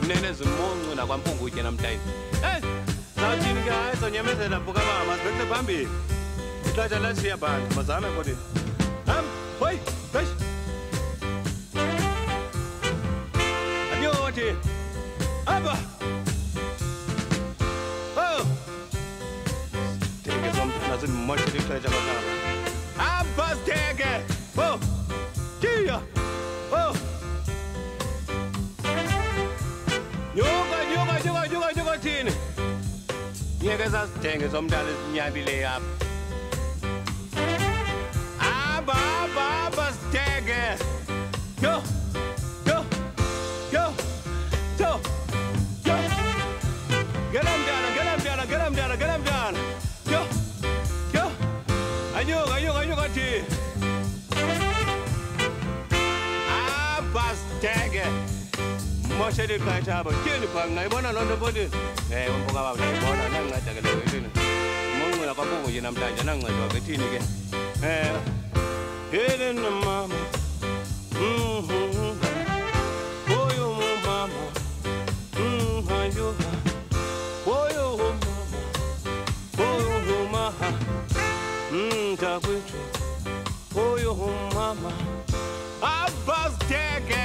nene zimonco nakwamphungutye namhlanje. Zawuthini ke hayi zonyamezela buka mama sibekele phambili. Ixesha lashiya bantu bazame kodwa. Hoy, wesh. Anyothi. Aba. Oh. Teke something as much as ixesha bakaba. Aba teke. Oh. Kia. Oh. Nyoka thini. Ngeke sasithenge somntana esinyabile apha. Aba sithenge. Yo. Get him down. Yo. Anyuka thi. Aba sithenge. Moshedi kaita aba kini pa ngaibona lonto bodi umbuka baba ngibona nanginceda ke leyo yini umuncu nakwabongo nje namhlanje nangincedwa ke thini ke yini mama oyo mama ayo oyo mama takwethu oyo mama abasteke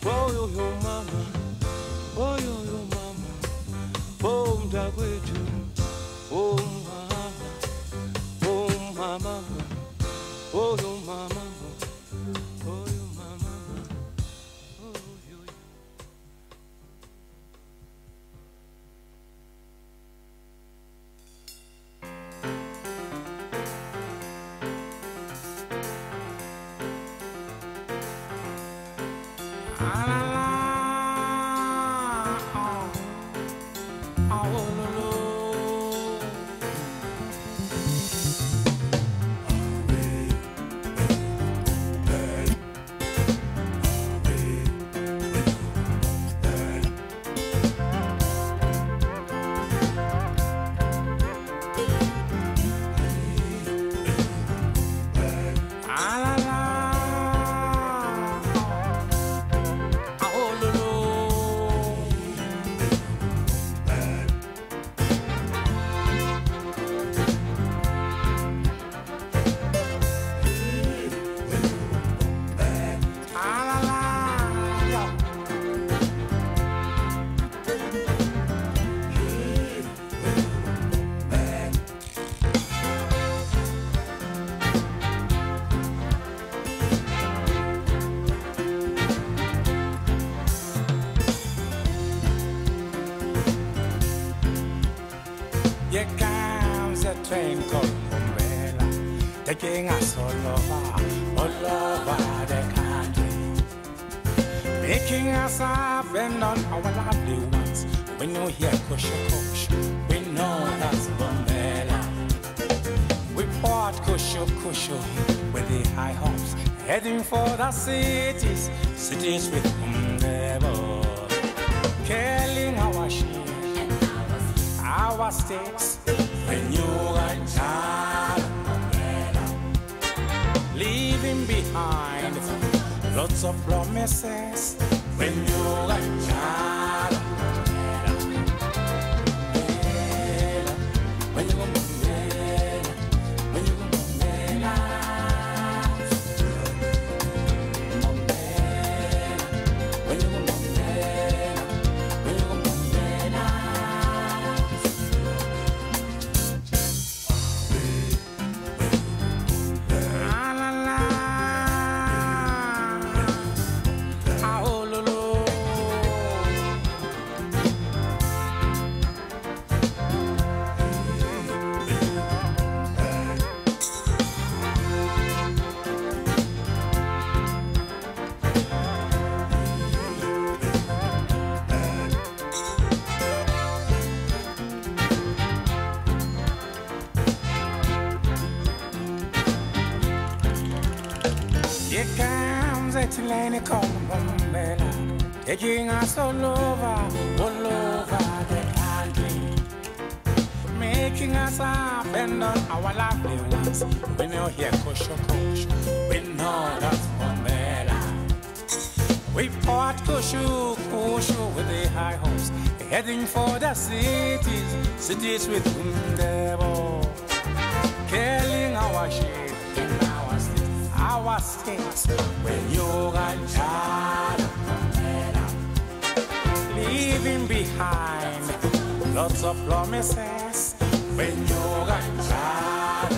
oyo mama, mntakwethu, mama, oyo mama. Here comes a train called Umbrella, taking us all over the country, making us up and on our lovely ones. When you hear kush, we know that's Umbrella. We bought kush with the high hopes, heading for the cities with Umbrella, killing our sheep. Our stakes when you got child, leaving behind lots of promises when you got child. When you go Here comes a Tulane called Umbrella, taking us all over the country, making us up and on our lovely ones. When you hear kush, we know that's Umbrella. We fought Kushu, Kushu with the high hopes, heading for the cities, cities with devil, killing our sheep in our states, when you got child, leaving behind lots of promises, when you got child.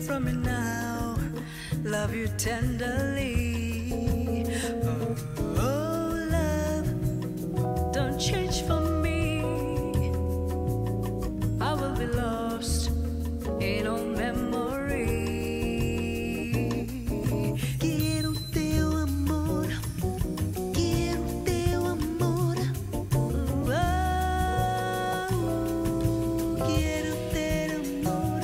From me now, love you tenderly. Oh, oh, love, don't change for me. I will be lost in old memory. Quiero teu amor, quiero teu amor. Oh, quiero teu amor.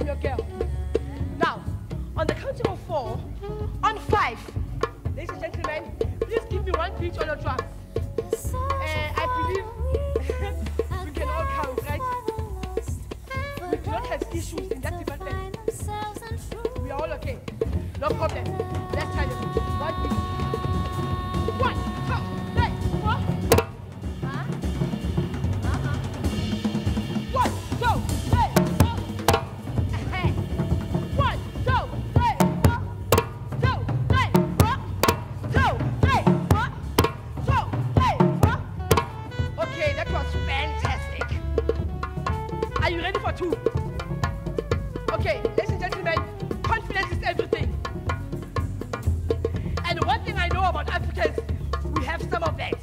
I'm your girl. Now, on the counting of 4, on 5, ladies and gentlemen, please give me one beat on your drums. I believe we can all count, right? We do not have issues in that department. We are all okay. No problem. Let's try this. One beat. 1, 2, 3, 4. Huh? 1, 2, 3, 4. 1, 2, 3, 4. 2, 3, 4. 2, 3, 4. 2, 3, 4. Okay, that was fantastic. Are you ready for 2? Okay, ladies and gentlemen, confidence is everything. And one thing I know about Africans, we have some of that.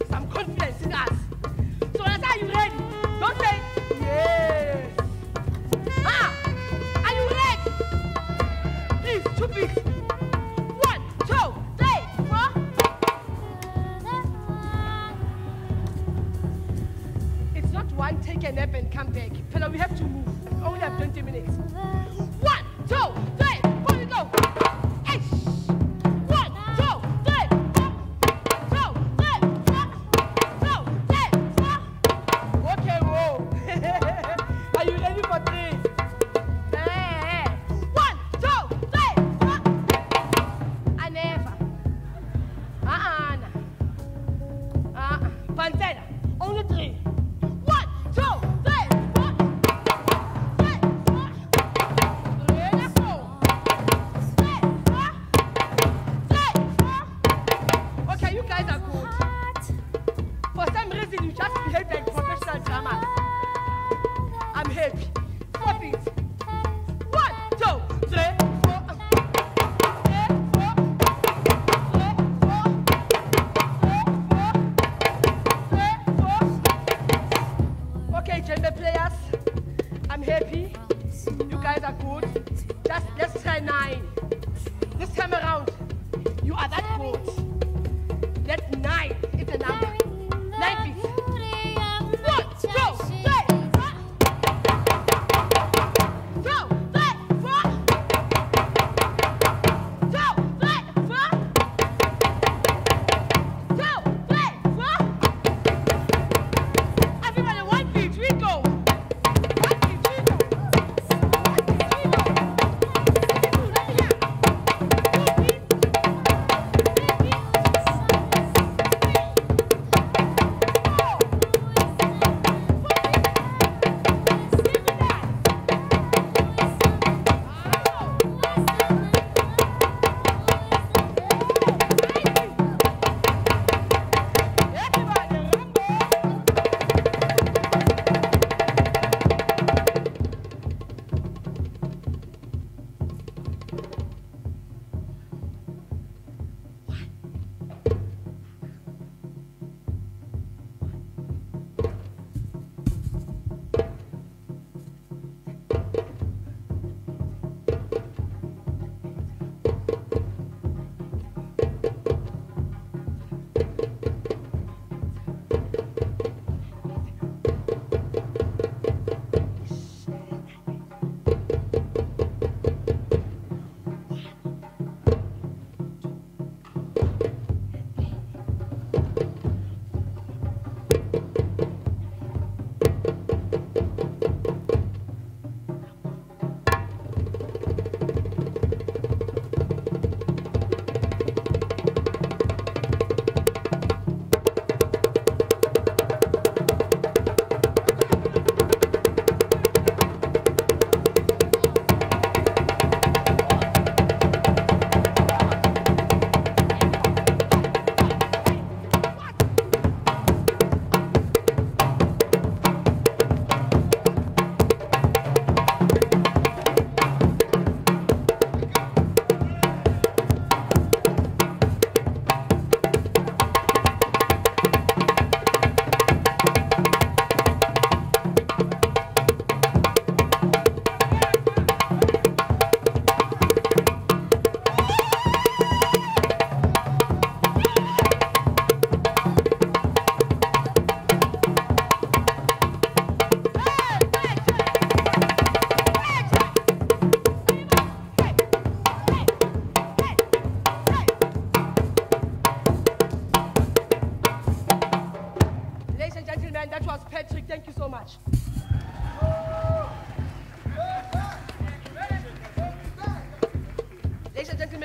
Some confidence in us. So when I say, are you ready? Don't say, yes. Are you ready? Please, 2 beats. 1, 2, 3, 4. It's not one, take a nap and come back. Fella, we have to move. We only have 20 minutes. 1, 2, 3, 4, we go. Hey. 1, 2, 3, 4. 2, 3, 4. 2, 3, 4. Okay, whoa. Are you ready for 3? 1, 2, 3, 4. I never. Pantera. Only 3. 1, 2, 3, 4. 3, 4. 3, 4. 3, 4. 3, 4. Okay, you guys are good. For some reason, you just behave like professional drummers. I'm happy. 4 beats. 1, 2, 3, 4. 3, 4. 3, 4. 3, 4. 3, 4. Okay, gentlemen players, I'm happy. You guys are good. Just let's try 9. This time around, you are that good. That 9 is a number. 9 beats. 1, 2, 3, 4. 2, 3, 4. 2, 3, 4. 2, 3, 4. Everybody, 1 beat, we go. 1 beat, we go. 1 beat, we go. Let me hear. 2 beats. 3 beats.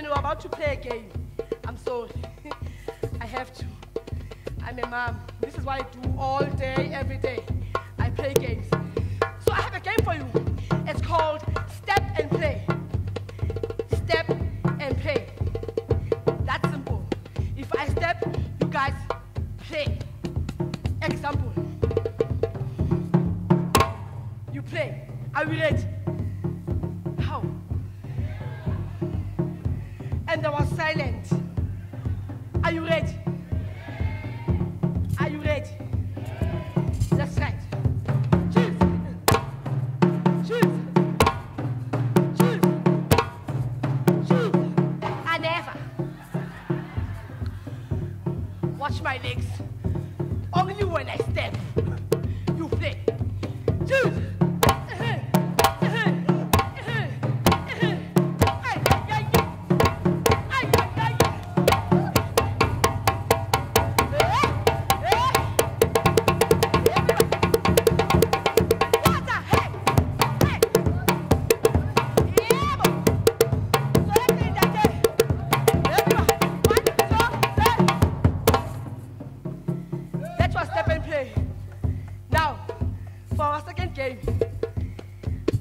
we're about to play a game. I'm sorry. I have to. I'm a mom. This is what I do all day, every day. I play games. So I have a game for you. It's called Step and Play. Step and Play. That's simple. If I step, you guys play. Example. You play. Are we ready? How? And there was silence. Are you ready? Are you ready? That's right. Choose. Choose. Choose. Choose. I never. Watch my legs. Only when I step. You play. Choose.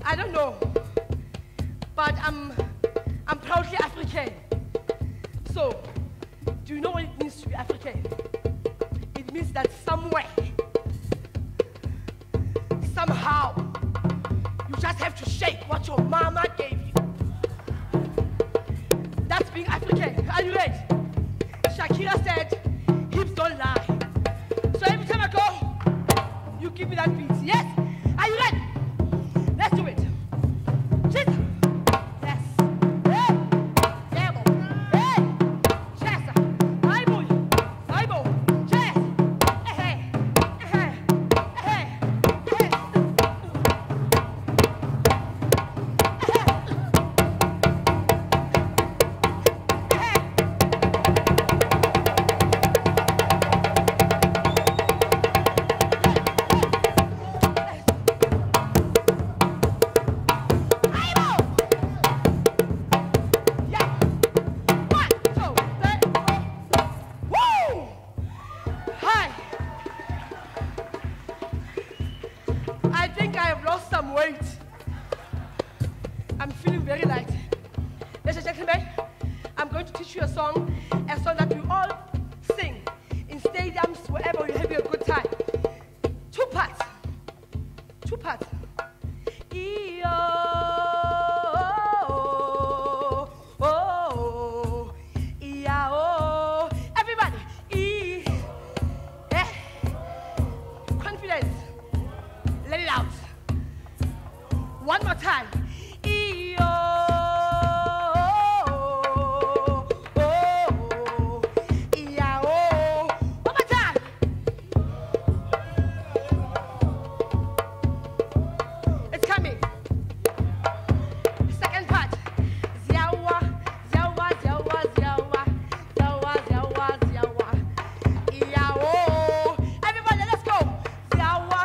I don't know, but I'm proudly African. So, do you know what it means to be African? It means that somewhere, somehow, you just have to shake what your mama gave you. That's being African. Are you ready? Shakira said, hips don't lie. So every time I go, you give me that beat. Yes? Are you ready? Let's do it. Cheers. Yes. Hey. Demo. Hey. Chesa. Aibo. Aibo. Chess. Hey. Hey. Hey. Hey. I think I have lost some weight. I'm feeling very light. Ladies and gentlemen, I'm going to teach you a song that we all sing in stadiums, wherever we're having a good time. Two parts. Two parts. E-O, oh, E-A-O. Everybody, E, eh, confidence. Let it out. One more time. E-O, oh, E-A-O. One more time. It's coming. Second part. Ziawa, ziawa, ziawa, ziawa, ziawa, ziawa, ziawa. E-A-O. Everybody, let's go. Ziawa.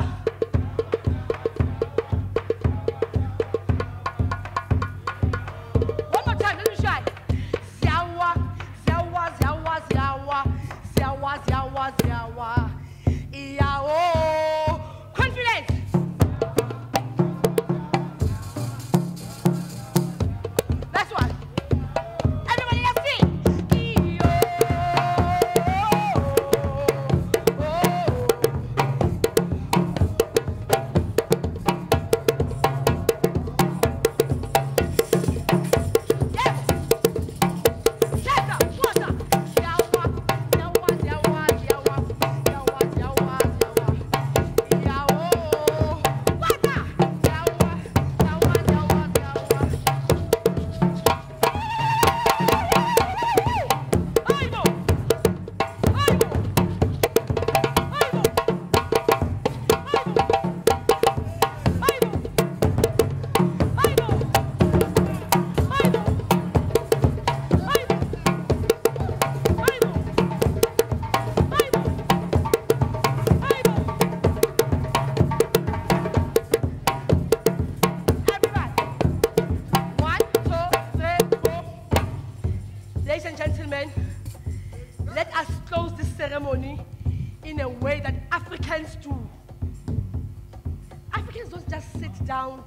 down,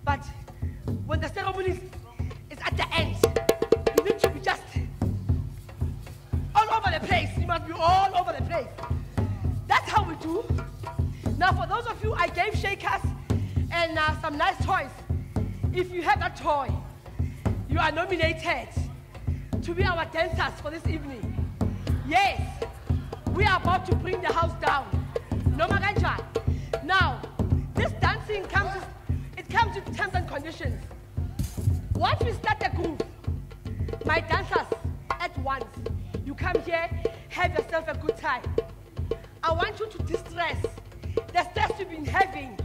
but when the ceremony is at the end, you need to be just all over the place. You must be all over the place. That's how we do. Now, for those of you, I gave shakers and some nice toys. If you have a toy, you are nominated to be our dancers for this evening. Yes, we are about to bring the house down. No Maganja. Now, this dancing comes with terms and conditions. Once we start the groove, my dancers, at once, you come here, have yourself a good time. I want you to distress the stress you've been having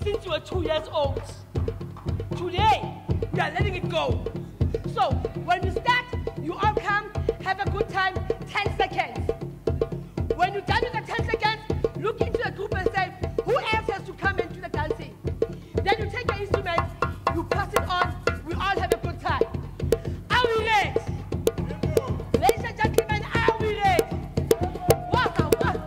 since you were 2 years old. Today, we are letting it go. So, when you start, you all come, have a good time, 10 seconds. When you're done with the 10 seconds, look into the group and say, who else has to come and do the dancing? Then you take your instrument, you pass it on, we all have a good time. Are we ready? Ladies and gentlemen, are we ready? Walk out, walk.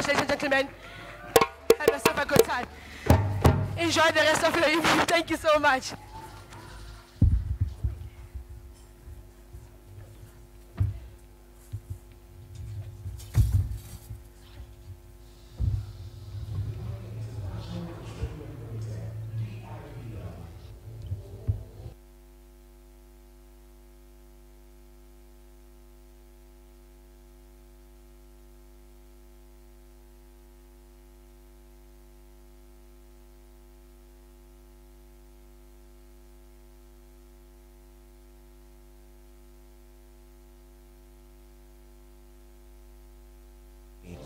Ladies and gentlemen, have yourself a good time. Enjoy the rest of your evening. Thank you so much.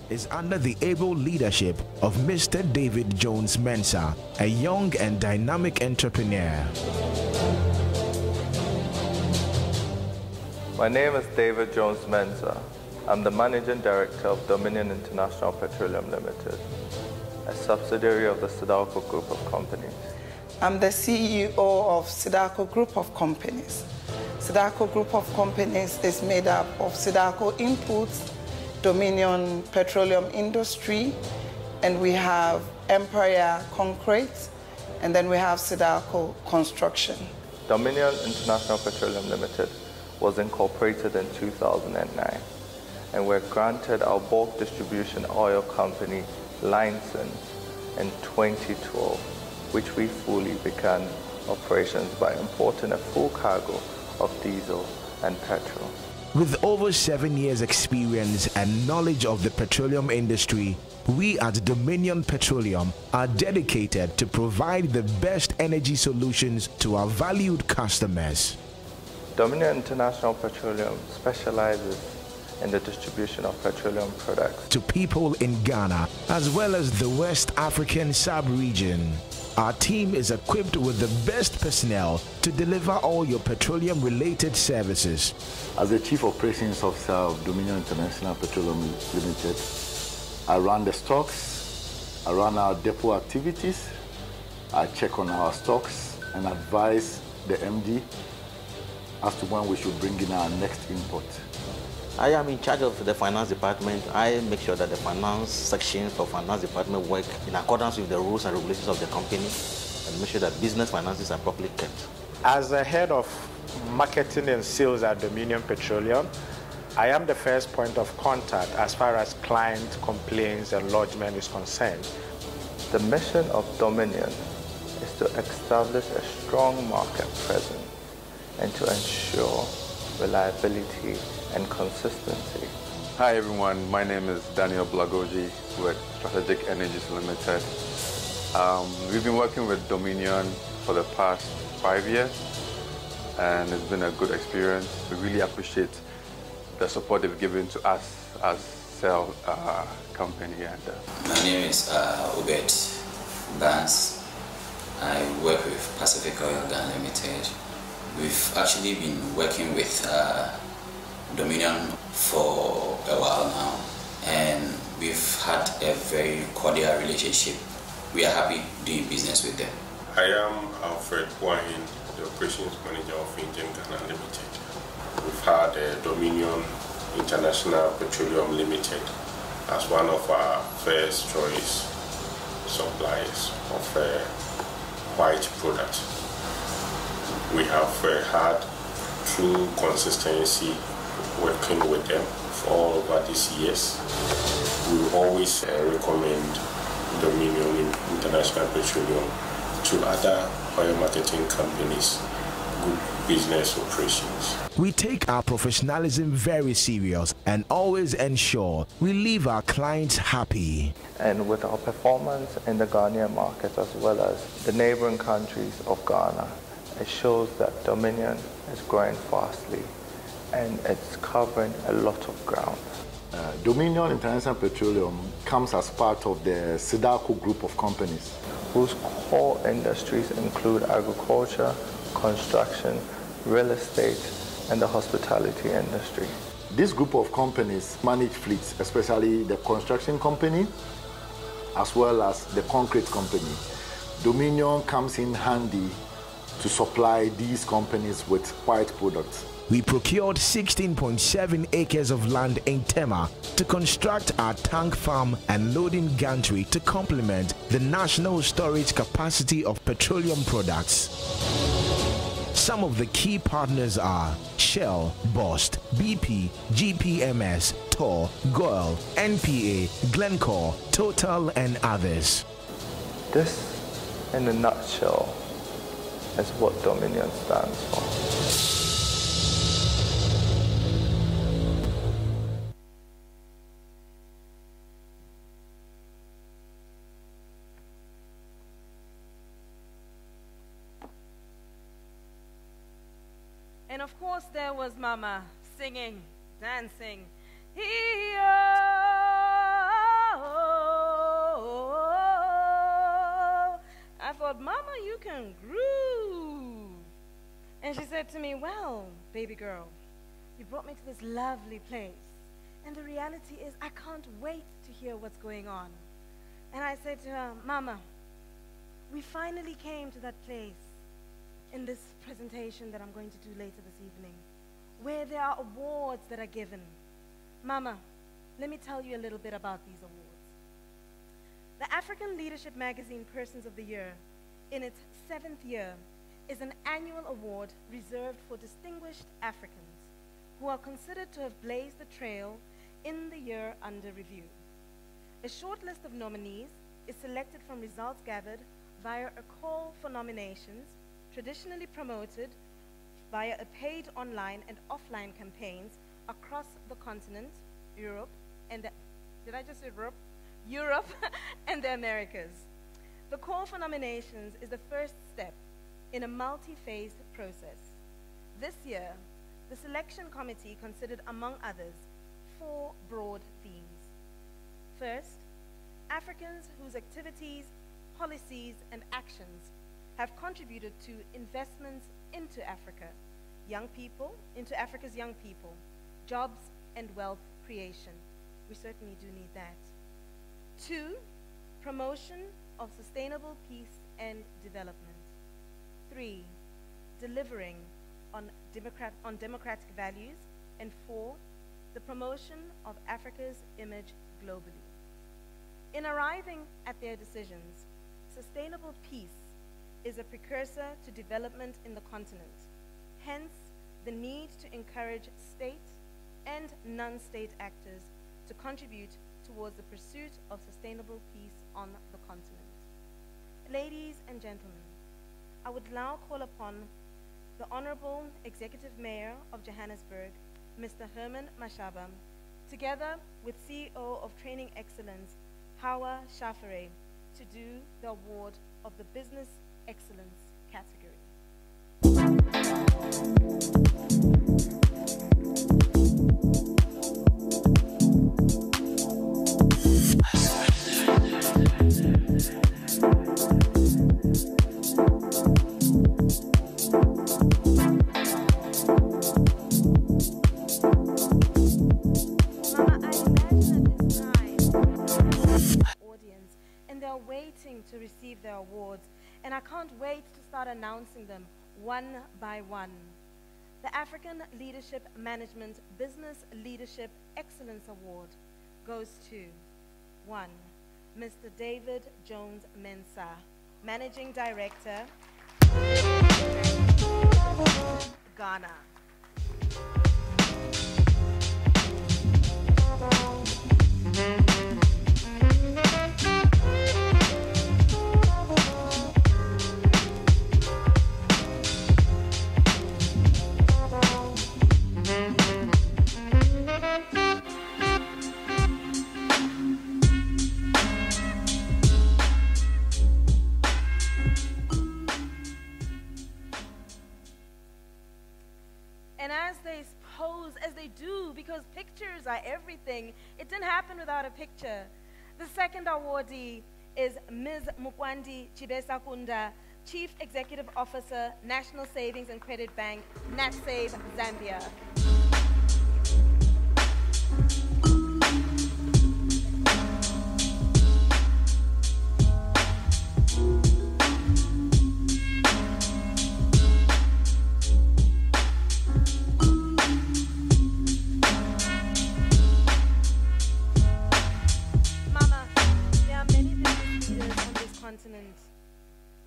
Is under the able leadership of Mr. David Jones Mensah, a young and dynamic entrepreneur. My name is David Jones Mensah. I'm the Managing Director of Dominion International Petroleum Limited, a subsidiary of the Sidalco Group of Companies. I'm the CEO of Sidalco Group of Companies. Sidalco Group of Companies is made up of Sidalco Inputs, Dominion Petroleum Industry, and we have Empire Concrete, and then we have Sidalco Construction. Dominion International Petroleum Limited was incorporated in 2009, and we're granted our bulk distribution oil company license in 2012, which we fully began operations by importing a full cargo of diesel and petrol. With over 7 years experience and knowledge of the petroleum industry, we at Dominion Petroleum are dedicated to provide the best energy solutions to our valued customers. Dominion International Petroleum specializes in the distribution of petroleum products to people in Ghana as well as the West African sub-region. Our team is equipped with the best personnel to deliver all your petroleum-related services. As the Chief Operations Officer of Dominion International Petroleum Limited, I run the stocks, I run our depot activities, I check on our stocks and advise the MD as to when we should bring in our next import. I am in charge of the finance department. I make sure that the finance section for finance department work in accordance with the rules and regulations of the company and make sure that business finances are properly kept. As the head of marketing and sales at Dominion Petroleum, I am the first point of contact as far as client complaints and lodgement is concerned. The mission of Dominion is to establish a strong market presence and to ensure reliability and consistency. Hi everyone, my name is Daniel Blagoji with Strategic Energies Limited. We've been working with Dominion for the past 5 years and it's been a good experience. We really appreciate the support they've given to us as Cell company. My name is Obed Barnes. I work with Pacific Oil Ghana Limited. We've actually been working with Dominion for a while now, and we've had a very cordial relationship. We are happy doing business with them. I am Alfred Wahin, the Operations Manager of Indian Ghana Limited. We've had Dominion International Petroleum Limited as one of our first choice suppliers of white products. We have had true consistency working with them for all over these years. We always recommend Dominion International Petroleum to other oil marketing companies, good business operations. We take our professionalism very serious and always ensure we leave our clients happy. And with our performance in the Ghanaian market as well as the neighboring countries of Ghana, it shows that Dominion is growing fastly and it's covering a lot of ground. Dominion International Petroleum comes as part of the SIDARCO group of companies, whose core industries include agriculture, construction, real estate, and the hospitality industry. This group of companies manage fleets, especially the construction company as well as the concrete company. Dominion comes in handy to supply these companies with white products. We procured 16.7 acres of land in Tema to construct our tank farm and loading gantry to complement the national storage capacity of petroleum products. Some of the key partners are Shell, Bost, BP, GPMS, Tor, Goel, NPA, Glencore, Total, and others. This, in a nutshell, is what Dominion stands for. And of course there was Mama singing, dancing. I thought, Mama, you can groove. And she said to me, well, baby girl, you brought me to this lovely place. And the reality is I can't wait to hear what's going on. And I said to her, Mama, we finally came to that place in this presentation that I'm going to do later this evening, where there are awards that are given. Mama, let me tell you a little bit about these awards. The African Leadership Magazine Persons of the Year, in its 7th year, is an annual award reserved for distinguished Africans who are considered to have blazed the trail in the year under review. A short list of nominees is selected from results gathered via a call for nominations, traditionally promoted via a paid online and offline campaigns across the continent, Europe, and Europe and the Americas. The call for nominations is the first step in a multi-phased process. This year, the selection committee considered, among others, 4 broad themes. First, Africans whose activities, policies, and actions have contributed to investments into Africa, into Africa's young people, jobs and wealth creation. We certainly do need that. 2, promotion of sustainable peace and development. 3, delivering on democratic values. And 4, the promotion of Africa's image globally. In arriving at their decisions, sustainable peace is a precursor to development in the continent. Hence, the need to encourage state and non-state actors to contribute towards the pursuit of sustainable peace on the continent. Ladies and gentlemen, I would now call upon the Honorable Executive Mayor of Johannesburg, Mr. Herman Mashaba, together with CEO of Training Excellence, Hawa Shafare, to do the award of the Business Excellence category. Waiting to receive their awards, and I can't wait to start announcing them one by one. The African Leadership Management Business Leadership Excellence Award goes to 1, Mr. David Jones Mensah, Managing Director, Ghana. And as they pose, as they do, because pictures are everything, it didn't happen without a picture. The second awardee is Ms. Mukwandi Chibesakunda, Chief Executive Officer, National Savings and Credit Bank, NatSave, Zambia.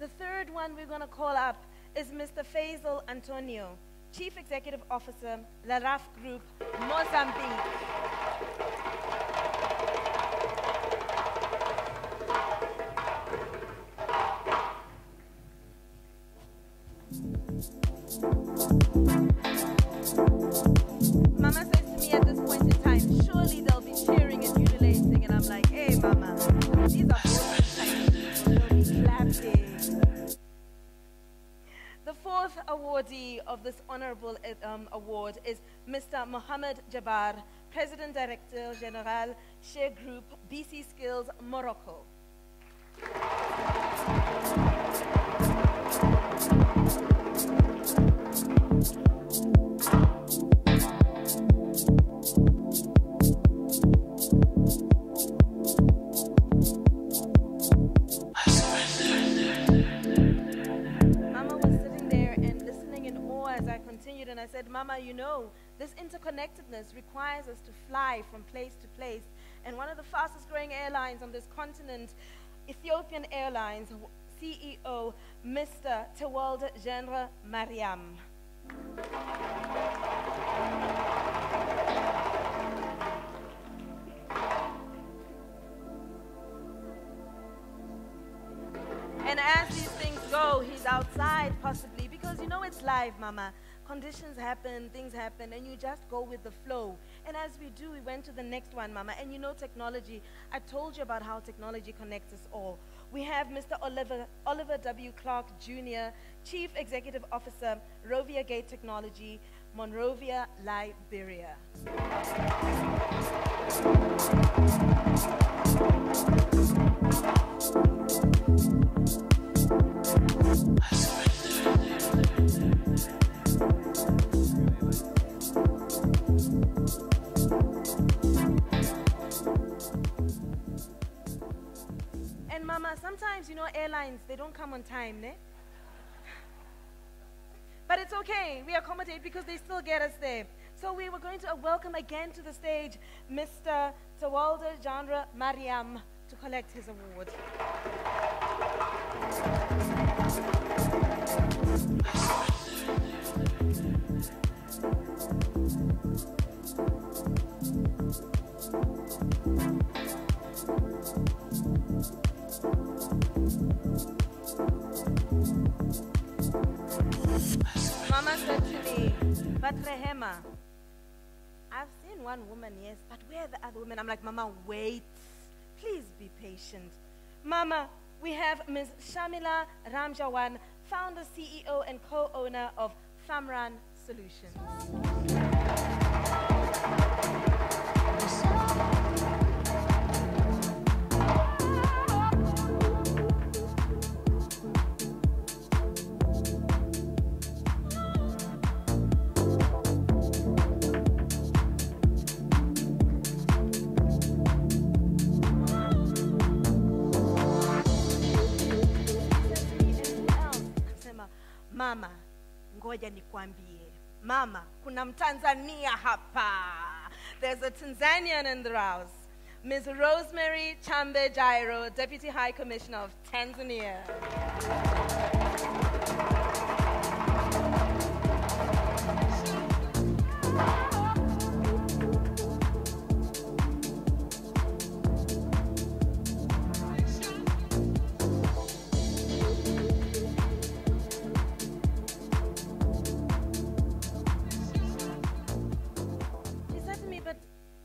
The third one we're going to call up is Mr. Faisal Antonio, Chief Executive Officer, Laraf Group, Mozambique. Mama says to me at this point in time, surely they'll be cheering and ululating, and I'm like, hey, Mama, these are the fourth awardee of this honorable award is Mr. Mohamed Jabbar, President Director General, Share Group, BC Skills, Morocco. And I said, Mama, you know, this interconnectedness requires us to fly from place to place. And one of the fastest growing airlines on this continent, Ethiopian Airlines, CEO, Mr. Tewolde Gendre Mariam. And as these things go, he's outside possibly, because you know it's live, Mama. Conditions happen, things happen, and you just go with the flow. And as we do, we went to the next one, Mama. And you know technology. I told you about how technology connects us all. We have Mr. Oliver W. Clark Jr., Chief Executive Officer, Rovia Gate Technology, Monrovia, Liberia. And Mama, sometimes, you know, airlines, they don't come on time, ne? But it's okay. We accommodate because they still get us there. So we were going to welcome again to the stage Mr. Tawalda Jandra Mariam to collect his award. Mama said to me, but Rehema, I've seen one woman, yes, but where are the other women? I'm like, Mama, wait. Please be patient. Mama, we have Ms. Shamila Ramjawan, founder, CEO, and co-owner of Famran Solutions. Mama, ngoja nikwambie. Mama, kuna Mtanzania hapa. There's a Tanzanian in the house. Ms. Rosemary Chambe Jairo, Deputy High Commissioner of Tanzania.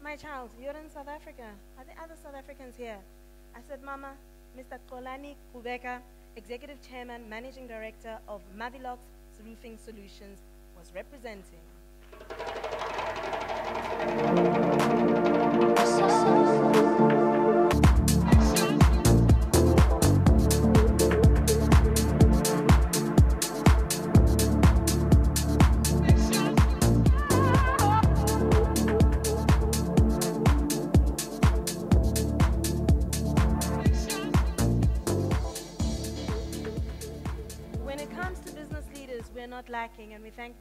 My child, you're in South Africa. Are there other South Africans here? I said, Mama, Mr. Kolani Kubeka, Executive Chairman, Managing Director of Mavilox Roofing Solutions, was representing. Not lacking, and we thank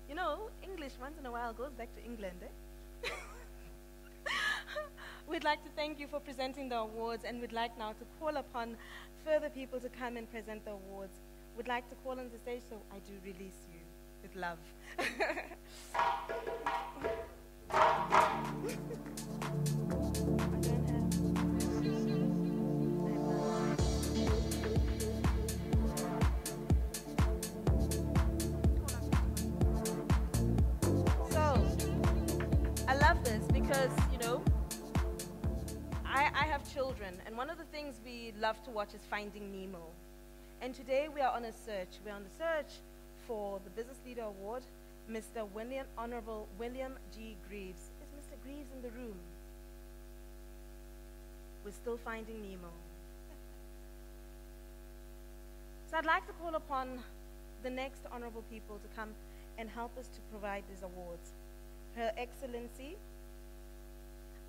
you know, English once in a while goes back to England, eh? We'd like to thank you for presenting the awards, and we'd like now to call upon further people to come and present the awards. We'd like to call on the stage, so I do release you with love. Because, you know, I have children, and one of the things we love to watch is Finding Nemo. And today we are on a search. We're on the search for the Business Leader Award, Mr. Honorable William G. Greaves. Is Mr. Greaves in the room? We're still finding Nemo. So I'd like to call upon the next honorable people to come and help us to provide these awards. Her Excellency,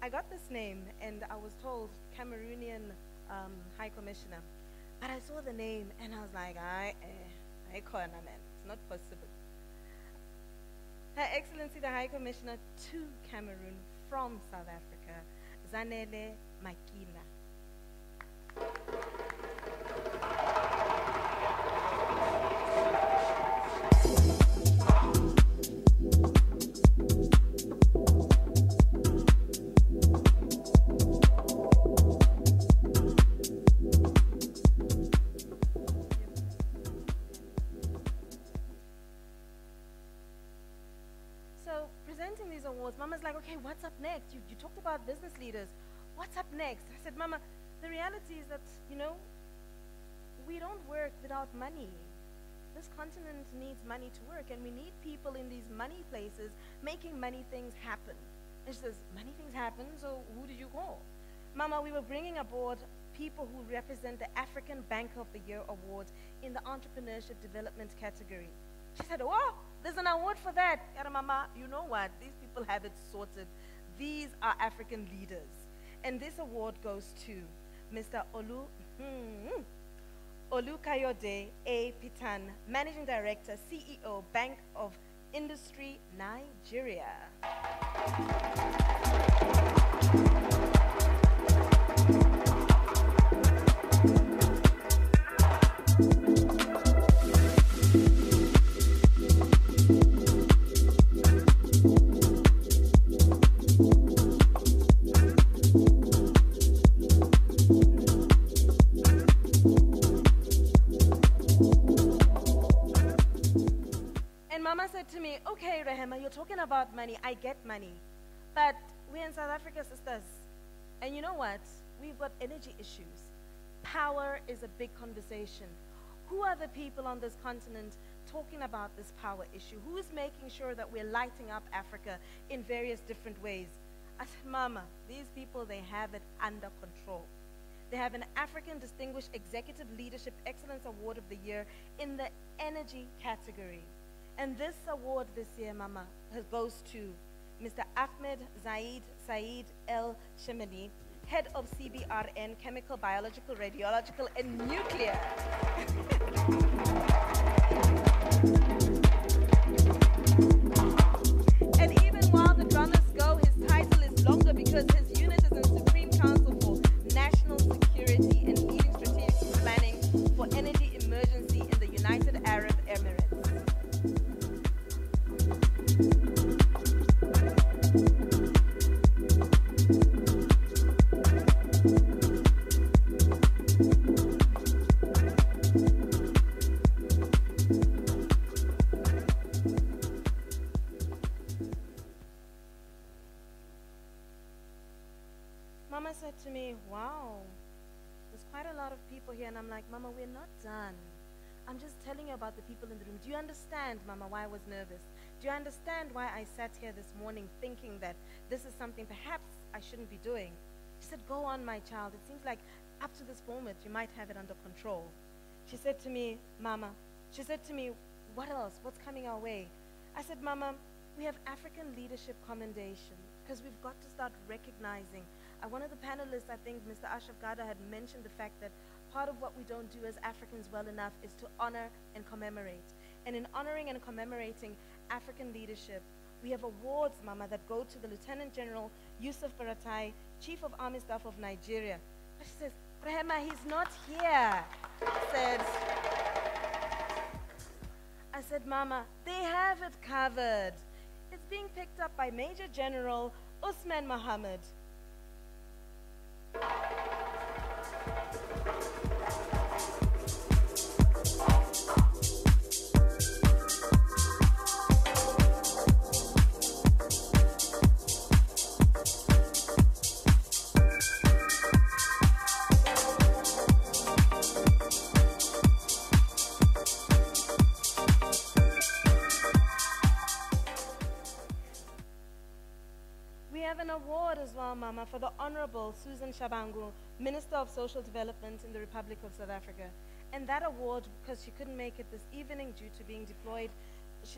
I got this name and I was told Cameroonian High Commissioner, but I saw the name and I was like, I can't, man, it's not possible. Her Excellency the High Commissioner to Cameroon from South Africa, Zanele Makina. Mama's like, okay, what's up next? You talked about business leaders. What's up next? I said, Mama, the reality is that, you know, we don't work without money. This continent needs money to work, and we need people in these money places making money things happen. And she says, many things happen, so who did you call? Mama, we were bringing aboard people who represent the African Banker of the Year Award in the Entrepreneurship Development category. She said, oh, there's an award for that. Yara Mama, you know what? These people have it sorted. These are African leaders. And this award goes to Mr. Olukayode A. Pitan, Managing Director, CEO, Bank of Industry, Nigeria. Mama said to me, okay, Rehema, you're talking about money. I get money. But we're in South Africa, sisters. And you know what? We've got energy issues. Power is a big conversation. Who are the people on this continent talking about this power issue? Who is making sure that we're lighting up Africa in various different ways? I said, Mama, these people, they have it under control. They have an African Distinguished Executive Leadership Excellence Award of the Year in the energy category. And this award this year, Mama, goes to Mr. Ahmed Saeed El Shemini, Head of CBRN, Chemical, Biological, Radiological, and Nuclear. And even while the drummers go, his title is longer because his unit is in Supreme Council for National Security and leading strategic planning for energy emergency in the United Arab Emirates. Mama said to me, wow, there's quite a lot of people here. And I'm like, Mama, we're not done. I'm just telling you about the people in the room. Do you understand, Mama, why I was nervous? Do you understand why I sat here this morning thinking that this is something perhaps I shouldn't be doing? She said, go on, my child. It seems like up to this moment, you might have it under control. She said to me, Mama, she said to me, what else? What's coming our way? I said, Mama, we have African Leadership Commendation because we've got to start recognizing. One of the panelists, I think Mr. Ashraf Gada, had mentioned the fact that part of what we don't do as Africans well enough is to honor and commemorate. And in honoring and commemorating African leadership, we have awards, Mama, that go to the Lieutenant General Yusuf Baratai, Chief of Army Staff of Nigeria. But she says, Rehema, he's not here. I said, Mama, they have it covered. It's being picked up by Major General Usman Mohammed. Award as well, Mama, for the Honorable Susan Shabangu, Minister of Social Development in the Republic of South Africa. And that award, because she couldn't make it this evening due to being deployed,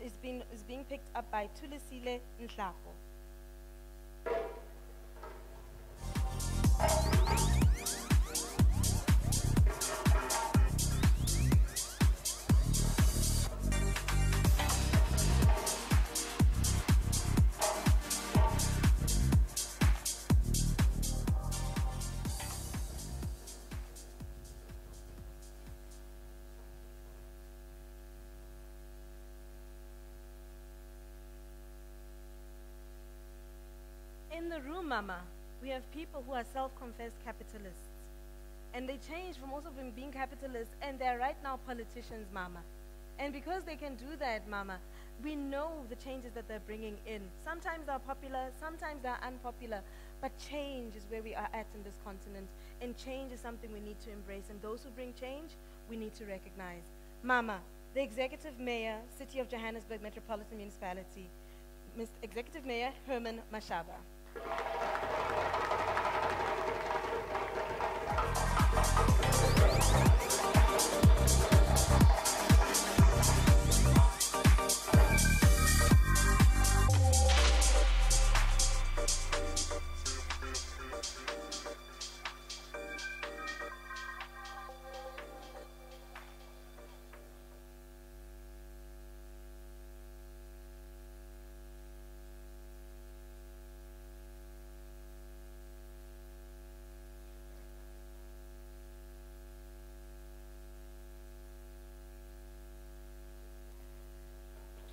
is being picked up by Tulisile Nhlako. In the room, Mama, we have people who are self-confessed capitalists. And they changed from also from being capitalists, and they're right now politicians, Mama. And because they can do that, Mama, we know the changes that they're bringing in. Sometimes they're popular, sometimes they're unpopular, but change is where we are at in this continent. And change is something we need to embrace. And those who bring change, we need to recognize. Mama, the Executive Mayor, City of Johannesburg Metropolitan Municipality, Mr. Executive Mayor Herman Mashaba.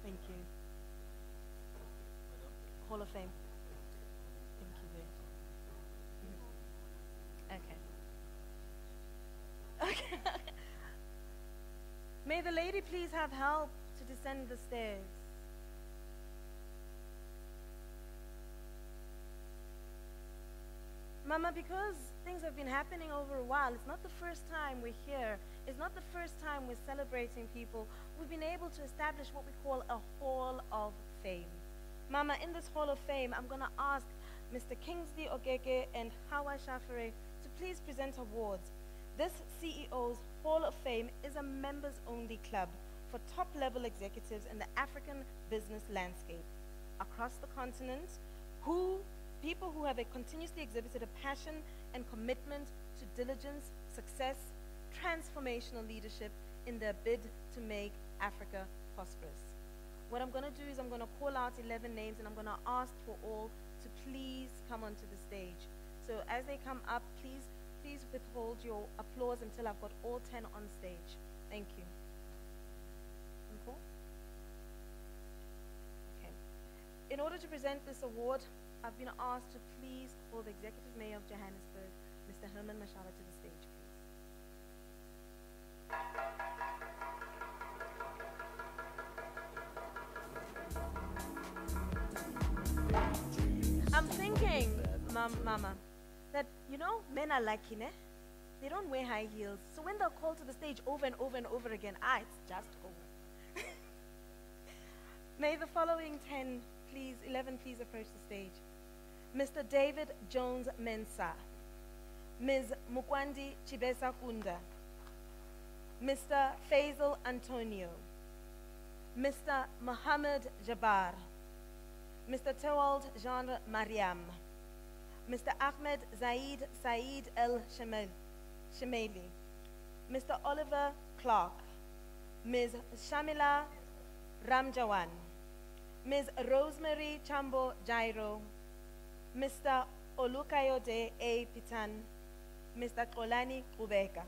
Thank you. Hall of Fame. Thank you very Okay. Okay. May the lady please have help to descend the stairs. Mama, because things have been happening over a while, it's not the first time we're here. It's not the first time we're celebrating people. We've been able to establish what we call a Hall of Fame. Mama, in this Hall of Fame, I'm going to ask Mr. Kingsley Ogeke and Hawa Shafare to please present awards. This CEO's Hall of Fame is a members-only club for top-level executives in the African business landscape across the continent, people who have continuously exhibited a passion and commitment to diligence, success, transformational leadership in their bid to make Africa prosperous. What I'm going to do is I'm going to call out 11 names and I'm going to ask for all to please come onto the stage. So as they come up, please withhold your applause until I've got all 10 on stage. Thank you. Okay. In order to present this award, I've been asked to please call the Executive Mayor of Johannesburg, Mr. Herman Mashaba, to the stage, please. I'm thinking, Mama, that, you know, men are lucky, ne? They don't wear high heels. So when they're called to the stage over and over and over again, it's just over. May the following 11 please approach the stage. Mr. David Jones Mensah, Ms. Mukwandi Chibesa Kunda, Mr. Faisal Antonio, Mr. Mohammed Jabbar, Mr. Tewald Jean Mariam, Mr. Ahmed Zaid Said El Shemeli, Mr. Oliver Clark, Ms. Shamila Ramjawan, Ms. Rosemary Chambo Jairo, Mr. Olukayode A. Pitan, Mr. Kolani Ubeka.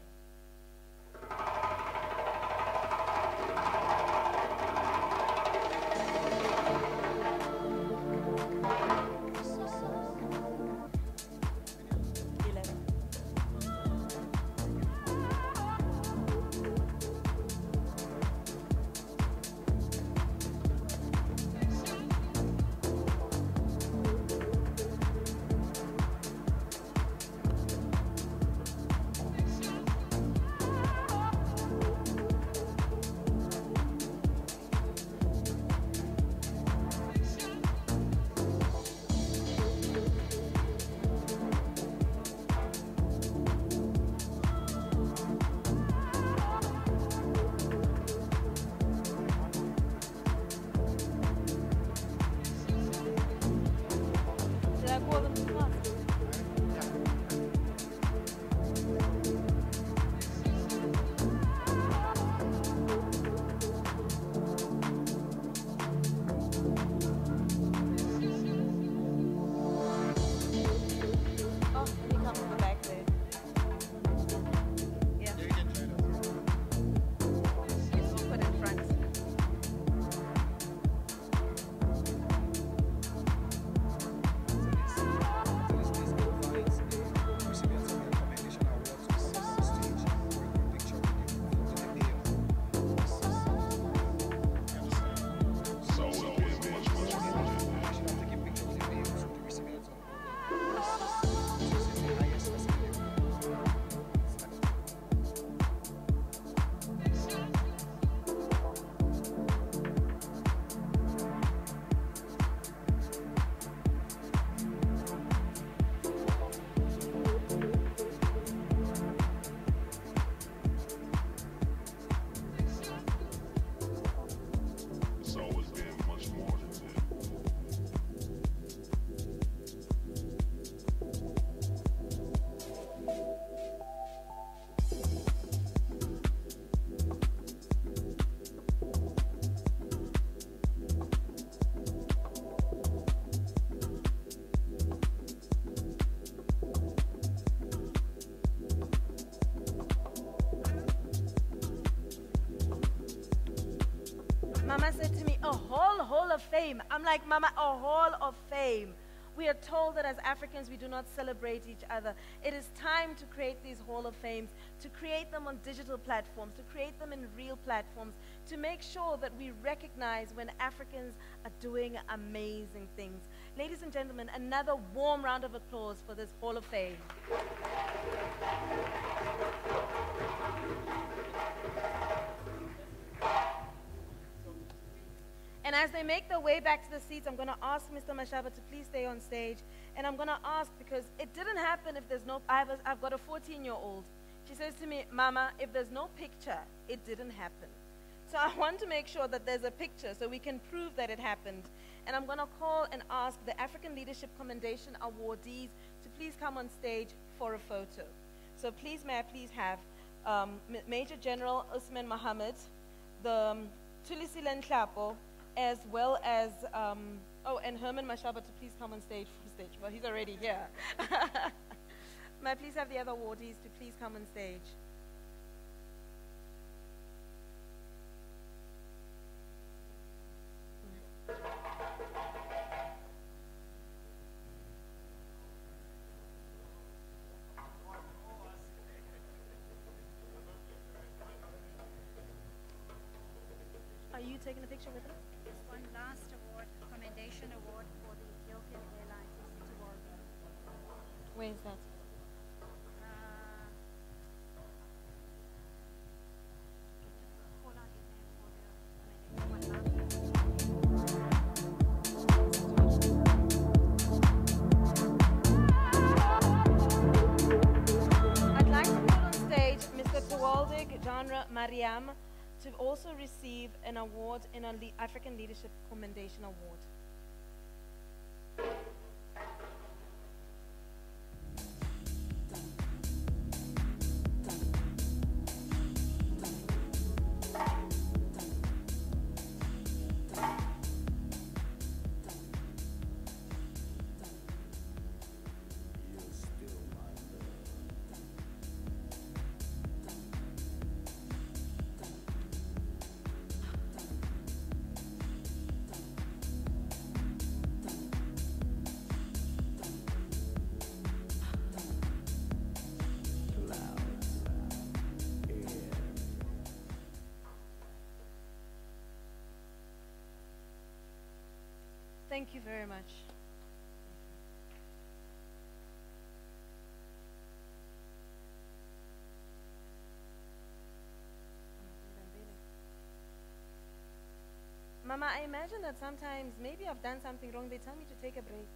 fame. I'm like, Mama, a hall of fame. We are told that as Africans we do not celebrate each other. It is time to create these hall of fames, to create them on digital platforms, to create them in real platforms, to make sure that we recognize when Africans are doing amazing things. Ladies and gentlemen, another warm round of applause for this hall of fame. And as they make their way back to the seats, I'm going to ask Mr. Mashaba to please stay on stage. And I'm going to ask, because it didn't happen if there's no, I've got a 14-year-old. She says to me, Mama, if there's no picture, it didn't happen. So I want to make sure that there's a picture so we can prove that it happened. And I'm going to call and ask the African Leadership Commendation awardees to please come on stage for a photo. So please, may I please have Major General Usman Mohammed, the Tulisile Nhlapo, as well as, and Herman Mashaba to please come on stage for stage. Well, he's already here. May I please have the other awardees to please come on stage. Are you taking a picture with us? This one last award, commendation award for the Ethiopian Airlines City Walden. Where is that? I'd like to call on stage Mr. Kowaldig Janra Mariam to also receive an award in an African Leadership Commendation Award. Thank you very much. Mama, I imagine that sometimes maybe I've done something wrong. They tell me to take a break.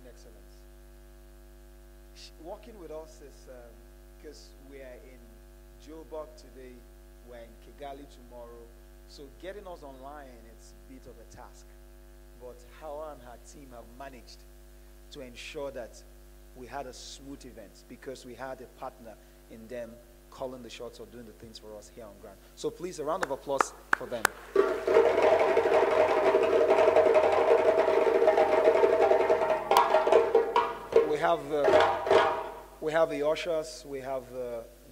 Excellence. Walking with us is because we are in Joburg today, we're in Kigali tomorrow, so getting us online it's a bit of a task. But Hawa and her team have managed to ensure that we had a smooth event because we had a partner in them calling the shots or doing the things for us here on ground. So please, a round of applause for them. We have the ushers, we have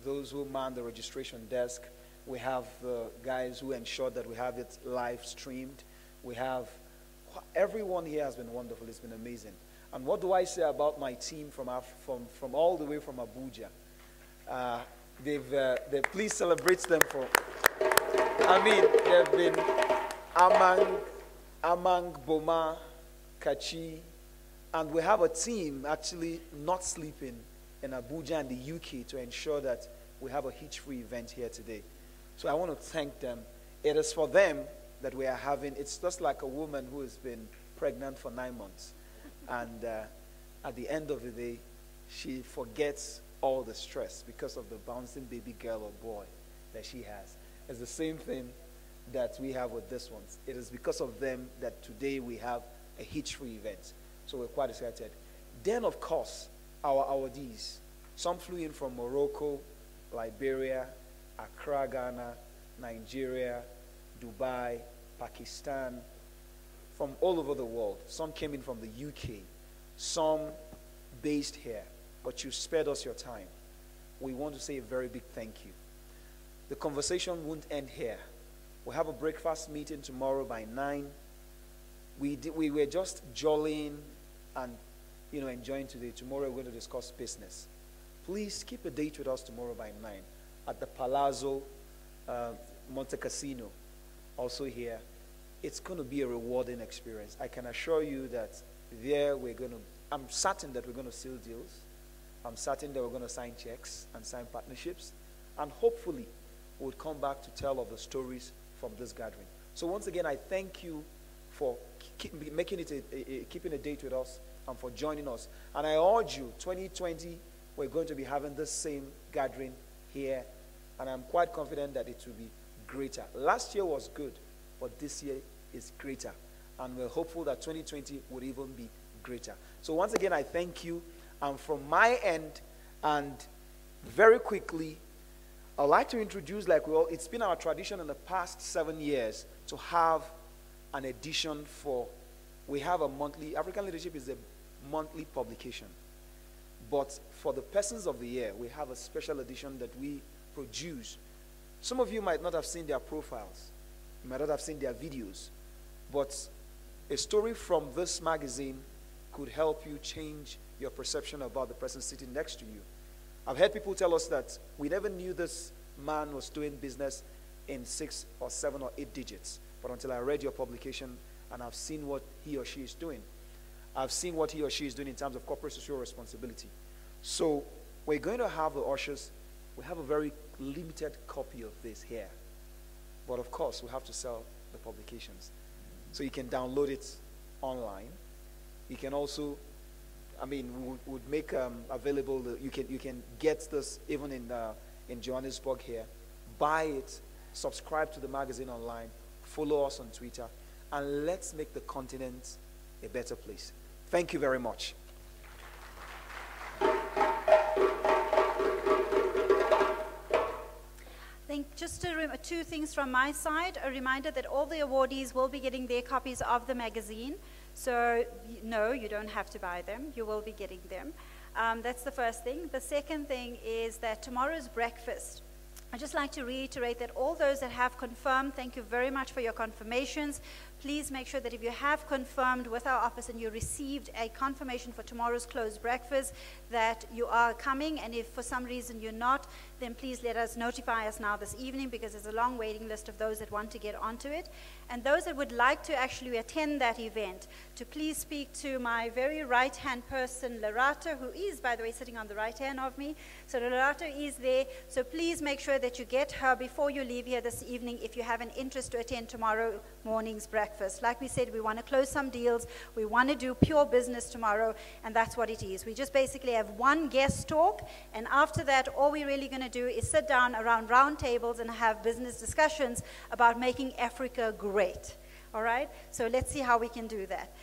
those who man the registration desk, we have the guys who ensure that we have it live streamed. We have, everyone here has been wonderful, it's been amazing. And what do I say about my team from all the way from Abuja? Please celebrate them for, they've been Amang, Boma, Kachi, and we have a team actually not sleeping in Abuja and the UK to ensure that we have a hitch-free event here today. So I want to thank them. It is for them that we are having, it's just like a woman who has been pregnant for 9 months. And at the end of the day, she forgets all the stress because of the bouncing baby girl or boy that she has. It's the same thing that we have with this one. It is because of them that today we have a hitch-free event. So we're quite excited. Then, of course, our awardees. Some flew in from Morocco, Liberia, Accra, Ghana, Nigeria, Dubai, Pakistan, from all over the world. Some came in from the UK, some based here, but you spared us your time. We want to say a very big thank you. The conversation won't end here. We'll have a breakfast meeting tomorrow by 9. We were just jollying and enjoying today. Tomorrow we're going to discuss business. Please keep a date with us tomorrow by 9 at the Palazzo Monte Cassino, also here. It's going to be a rewarding experience. I can assure you that there I'm certain that we're going to seal deals. I'm certain that we're going to sign checks and sign partnerships. And hopefully we'll come back to tell of the stories from this gathering. So once again, I thank you for keeping a date with us and for joining us. And I urge you, 2020, we're going to be having this same gathering here. And I'm quite confident that it will be greater. Last year was good, but this year is greater. And we're hopeful that 2020 would even be greater. So once again, I thank you. And from my end, and very quickly, I'd like to introduce, it's been our tradition in the past 7 years to have an edition we have a monthly, African Leadership is a monthly publication. But for the persons of the year, we have a special edition that we produce. Some of you might not have seen their profiles. You might not have seen their videos. But a story from this magazine could help you change your perception about the person sitting next to you. I've heard people tell us that we never knew this man was doing business in 6 or 7 or 8 digits. But until I read your publication and I've seen what he or she is doing. I've seen what he or she is doing in terms of corporate social responsibility. So we're going to have the ushers. We have a very limited copy of this here. But of course, we have to sell the publications. So you can download it online. You can also, I mean, we would make available, you can get this even in Johannesburg here. Buy it, subscribe to the magazine online, follow us on Twitter, and let's make the continent a better place. Thank you very much. Just two things from my side. A reminder that all the awardees will be getting their copies of the magazine. So, no, you don't have to buy them. You will be getting them. That's the first thing. The second thing is that tomorrow's breakfast, I'd just like to reiterate that all those that have confirmed, thank you very much for your confirmations. Please make sure that if you have confirmed with our office and you received a confirmation for tomorrow's closed breakfast, that you are coming, and if for some reason you're not, then please notify us now this evening, because there's a long waiting list of those that want to get onto it. And those that would like to actually attend that event, to please speak to my very right-hand person, Lerato, who is, by the way, sitting on the right hand of me. So Lerato is there, so please make sure that you get her before you leave here this evening if you have an interest to attend tomorrow morning's breakfast. Like we said, we want to close some deals, we want to do pure business tomorrow, and that's what it is. We just basically have one guest talk, and after that, all we're really going to do is sit down around round tables and have business discussions about making Africa great. All right? So let's see how we can do that.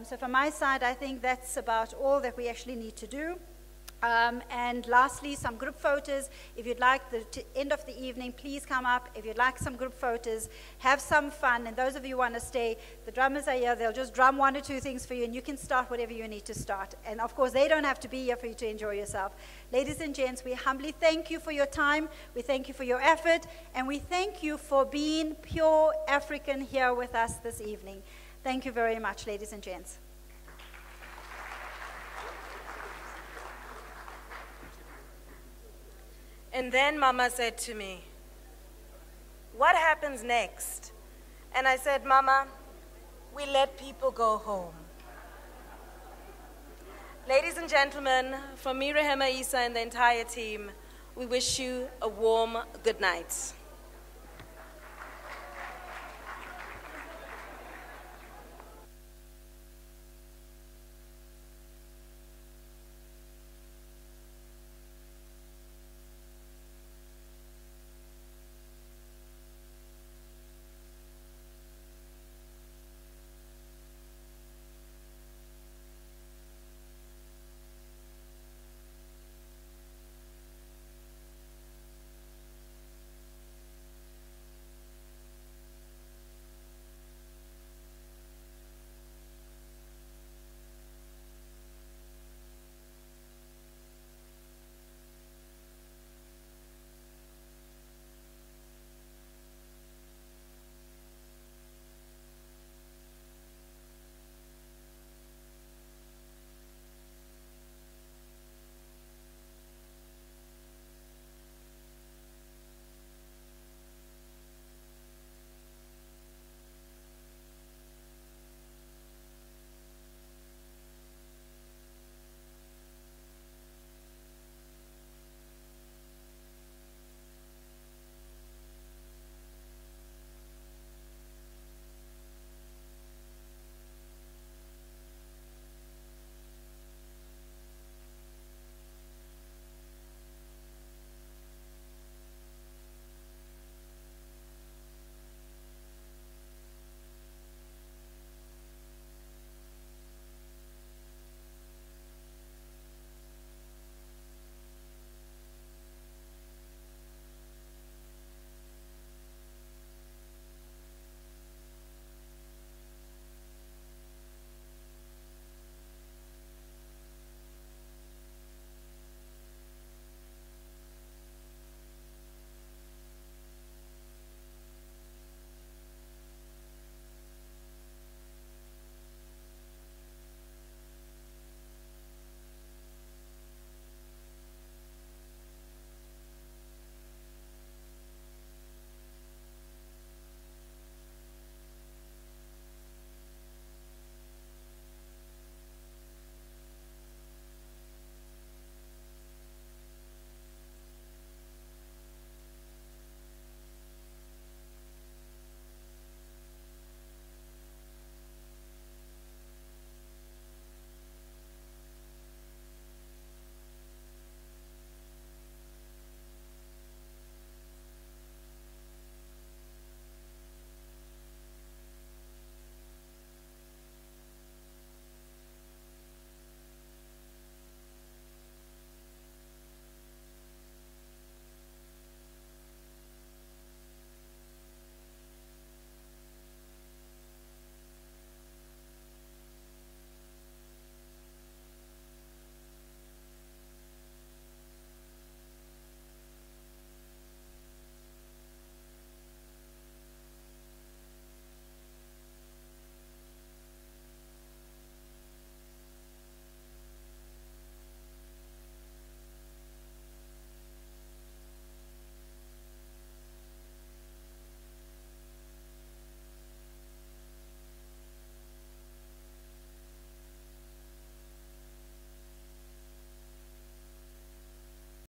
So from my side, I think that's about all that we actually need to do. And lastly, some group photos. If you'd like the end of the evening, please come up. If you'd like some group photos, have some fun. And those of you who want to stay, the drummers are here. They'll just drum one or two things for you, and you can start whatever you need to start. And of course, they don't have to be here for you to enjoy yourself. Ladies and gents, we humbly thank you for your time. We thank you for your effort. And we thank you for being pure African here with us this evening. Thank you very much, ladies and gents. And then Mama said to me, "What happens next?" And I said, "Mama, we let people go home." Ladies and gentlemen, from me, Rehema Issa, and the entire team, we wish you a warm good night.